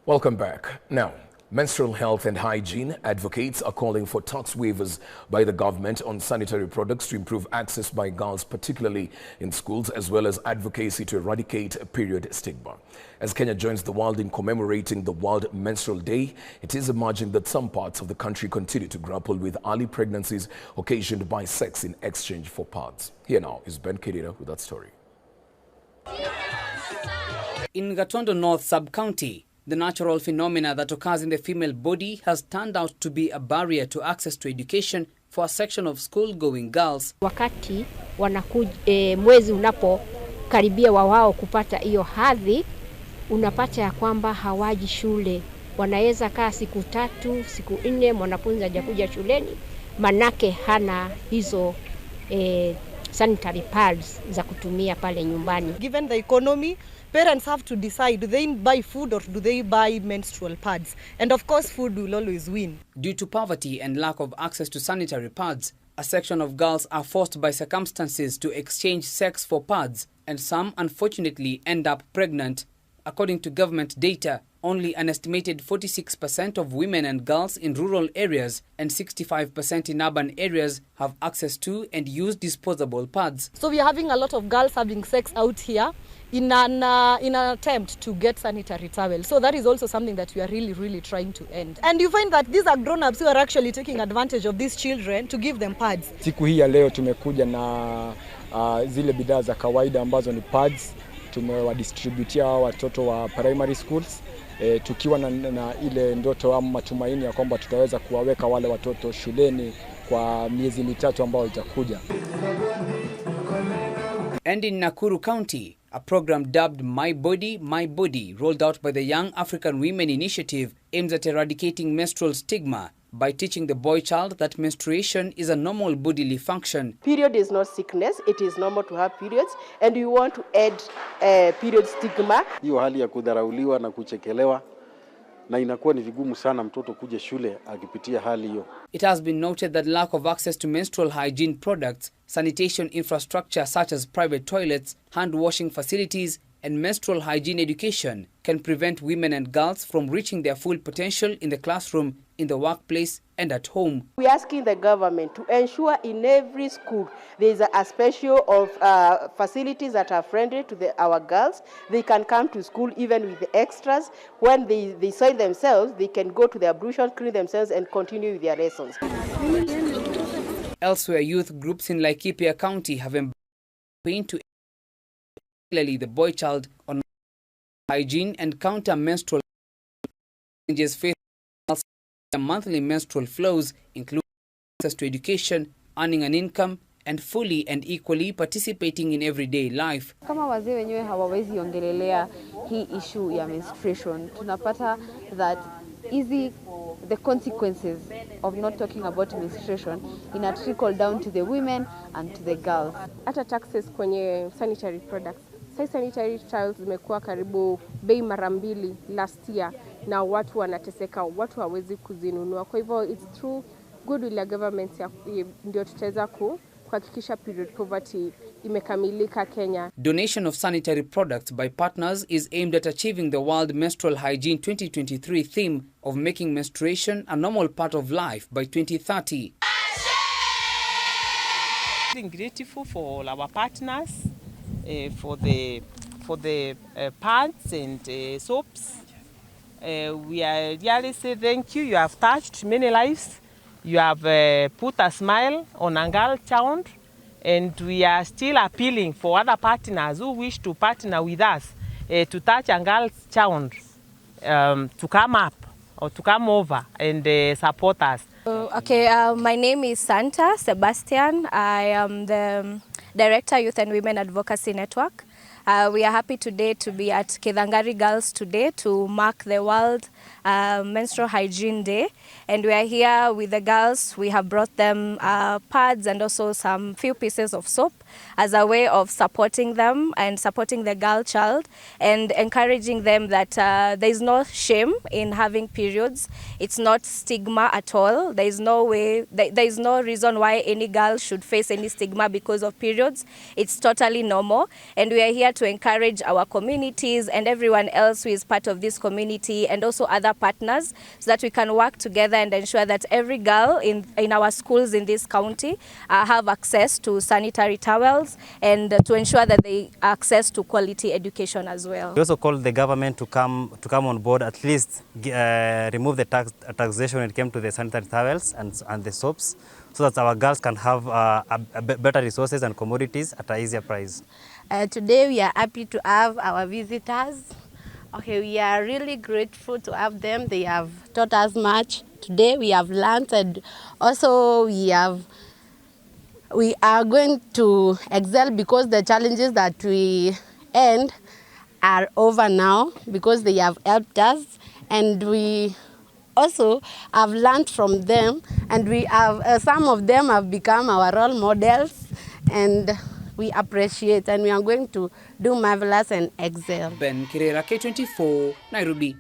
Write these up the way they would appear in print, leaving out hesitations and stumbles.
Welcome back. Now, menstrual health and hygiene advocates are calling for tax waivers by the government on sanitary products to improve access by girls, particularly in schools, as well as advocacy to eradicate period stigma. As Kenya joins the world in commemorating the World Menstrual Day, it is emerging that some parts of the country continue to grapple with early pregnancies occasioned by sex in exchange for pads. Here now is Ben Kedira with that story. In Gatondo North Sub-County, the natural phenomena that occurs in the female body has turned out to be a barrier to access to education for a section of school-going girls. Wakati mwezi unapokaribia wao kupata hiyo hadhi, unapata ya kwamba hawaji shule. Wanaweza kaa siku 3, siku 4 mwanafunzi hajakuja shuleni, manake hana hizo sanitary pads za kutumia pale nyumbani. Given the economy, parents have to decide, do they buy food or do they buy menstrual pads? And of course, food will always win. Due to poverty and lack of access to sanitary pads, a section of girls are forced by circumstances to exchange sex for pads, and some unfortunately end up pregnant. According to government data, only an estimated 46% of women and girls in rural areas and 65% in urban areas have access to and use disposable pads. So we are having a lot of girls having sex out here in an attempt to get sanitary towels. So that is also something that we are really trying to end. And you find that these are grown-ups who are actually taking advantage of these children to give them pads. Siku hii ya leo tumekuja na zile bidhaa za kawaida ambazo ni pads. Tumewadistributia watoto wa primary schools tukiwa na ile ndoto ama matumaini ya kwamba tutaweza kuwaweka wale watoto shuleni kwa miezi mitatu ambao itakuja. And in Nakuru County, a program dubbed My Body, My Body, rolled out by the Young African Women Initiative, aims at eradicating menstrual stigma by teaching the boy child that menstruation is a normal bodily function. Period is not sickness, it is normal to have periods, and we want to add period stigma. Hiyo hali ya kudharauliwa na kuchekelewa na inakuwa ni vigumu sana mtoto kuja shule akipitia hali hiyo. It has been noted that lack of access to menstrual hygiene products, sanitation infrastructure such as private toilets, hand washing facilities, and menstrual hygiene education can prevent women and girls from reaching their full potential in the classroom, in the workplace, and at home. We are asking the government to ensure in every school there is a special of facilities that are friendly to our girls. They can come to school even with the extras. When they soil themselves, they can go to the ablution, clean themselves, and continue with their lessons. Elsewhere, youth groups in Laikipia County have campaigned to particularly the boy child on hygiene and counter menstrual challenges faced by monthly menstrual flows, including access to education, earning an income, and fully and equally participating in everyday life. Kama wazee wenyewe hawawezi ongelelea hii issue ya menstruation, tunapata that the consequences of not talking about menstruation ina trickle down to the women and to the girls. Hata taxes kwenye sanitary products. Sasa sanitary towels zimekuwa karibu bei mara 2 last year na watu wanateseka, watu hawezi kuzinunua. Kwa hivyo it's through goodwill ya government ndio tutaweza kuhakikisha period poverty imekamilika Kenya. Donation of sanitary products by partners is aimed at achieving the World Menstrual Hygiene 2023 theme of making menstruation a normal part of life by 2030. I'm grateful for all our partners, for the pads and soaps. We are really say thank you. You have touched many lives. You have put a smile on a girl child, and we are still appealing for other partners who wish to partner with us to touch a girl child to come up or to come over and support us. My name is Santa Sebastian. I am the Director, Youth and Women Advocacy Network. We are happy today to be at Kithangari Girls today to mark the World Menstrual Hygiene Day. And we are here with the girls. We have brought them pads and also some few pieces of soap as a way of supporting them and supporting the girl child and encouraging them that there is no shame in having periods. It's not stigma at all. There is no reason why any girl should face any stigma because of periods. It's totally normal. And we are here here to encourage our communities and everyone else who is part of this community and also other partners so that we can work together and ensure that every girl in our schools in this county have access to sanitary towels and to ensure that they access to quality education as well. We also call the government to come on board, at least remove the taxation when it came to the sanitary towels and the soaps, so that our girls can have better resources and commodities at an easier price. Today we are happy to have our visitors. Okay, we are really grateful to have them. They have taught us much. Today we have learned, and also we are going to excel because the challenges that we end are over now because they have helped us, and we also have learned from them, and we have some of them have become our role models, and we appreciate, and we are going to do marvelous and excel. Ben Kirera, K24, Nairobi.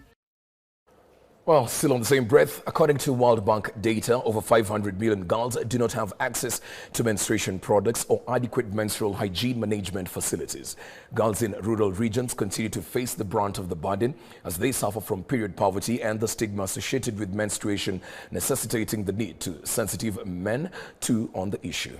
Well, still on the same breath, according to World Bank data, over 500 million girls do not have access to menstruation products or adequate menstrual hygiene management facilities. Girls in rural regions continue to face the brunt of the burden as they suffer from period poverty and the stigma associated with menstruation, necessitating the need to sensitive men on the issue.